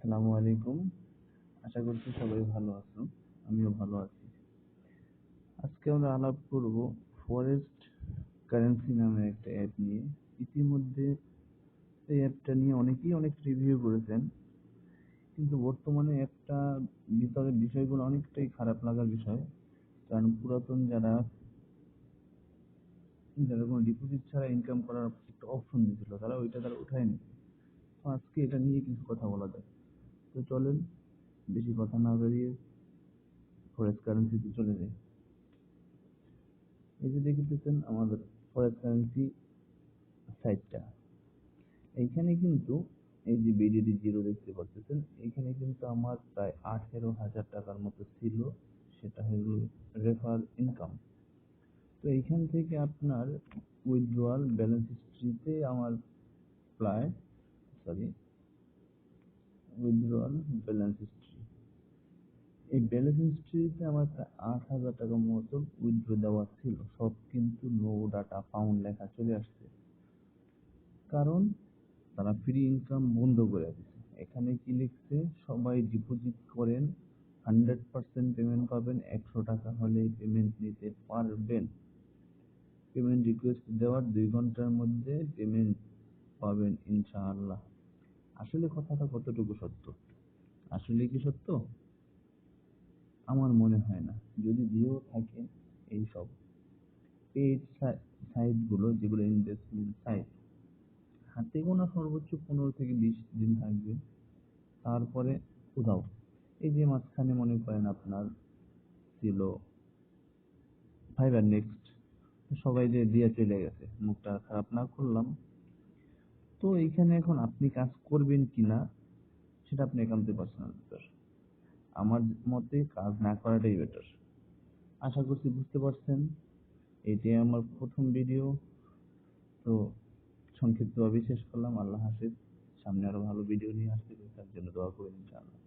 আসসালামু আলাইকুম। আশা করছি সবাই ভালো আছো। আমিও ভালো আছি। আজকে আমরা আলাপ করব ফরেস্ট কারেন্সি নামে একটা অ্যাপ নিয়ে। ইতিমধ্যে এই অ্যাপটা নিয়ে অনেকেই অনেক রিভিউ করেছেন, কিন্তু বর্তমানে একটা ভিতরের বিষয়গুলো অনেকটাই খারাপ লাগার বিষয়। কারণ পুরাতন যারা যারা কোনো ডিপোজিট ছাড়া ইনকাম করার একটা অপশন দিয়েছিল, তারা উঠায় নিচ্ছে। তো আজকে এটা নিয়ে কিছু কথা বলা যায়। তো চলেন, বেশি কথা না বেরিয়ে ফরেস্ট কারেন্সিতে চলে যাই। এই যে দেখতেছেন আমাদের ফরেক্স কারেন্সি সাইটটা, এইখানে কিন্তু এই যে বিডিডি জিরো দেখতে পাচ্ছেন, এইখানে কিন্তু আমার প্রায় 18,000 টাকার মতো ছিল। সেটা হলো রেফার ইনকাম। তো এইখান থেকে আপনার উইথড্রয়াল ব্যালেন্স হিস্ট্রিতে আমার প্রায় সরি উইথড্রয়াল ব্যালেন্স হিস্ট্রি এই ব্যালেন্স হিস্ট্রিতে আমার প্রায় 8,000 টাকার মতো উইথড্র দেওয়া ছিল। সব কিন্তু নো ডাটা ফাউন্ড লেখা চলে আসছে, কারণ তারা ফ্রি ইনকাম বন্ধ করে দিচ্ছে। এখানে কি লিখছে, সবাই ডিপোজিট করেন, 100% পেমেন্ট পাবেন, 100 টাকা হলেই পেমেন্ট নিতে পারবেন। পেমেন্ট রিকোয়েস্ট দেওয়ার 2 ঘন্টার মধ্যে পেমেন্ট পাবেন ইনশাআল্লাহ। আসলে কথাটা কতটুকু সত্য? আসলে কি সত্য? আমার মনে হয় না। যদি দিয়েও থাকে, এইসব পেইড সাইটগুলো, যেগুলো ইনভেস্টমেন্ট সাইট, হাতে গোনা সর্বোচ্চ 15 থেকে 20 দিন থাকবে, তারপরে উধাও। এই যে মাঝখানে মনে করেন আপনার ছিল ফাইবার নেক্সট, সবাই যে দিয়ে চলে গেছে, মুখটা খারাপ না করলাম। তো এইখানে এখন আপনি কাজ করবেন কিনা সেটা আপনি একান্ত পার্সোনাল ব্যাপার। আমার মতে কাজ না করাটাই বেটার। আশা করছি বুঝতে পারছেন। এটাই আমার প্রথম ভিডিও। তো সংক্ষিপ্তভাবে শেষ করলাম। আল্লাহ হাফেজ। সামনে আরো ভালো ভিডিও নিয়ে আসতে, তার জন্য দোয়া করবেন ইনশাআল্লাহ।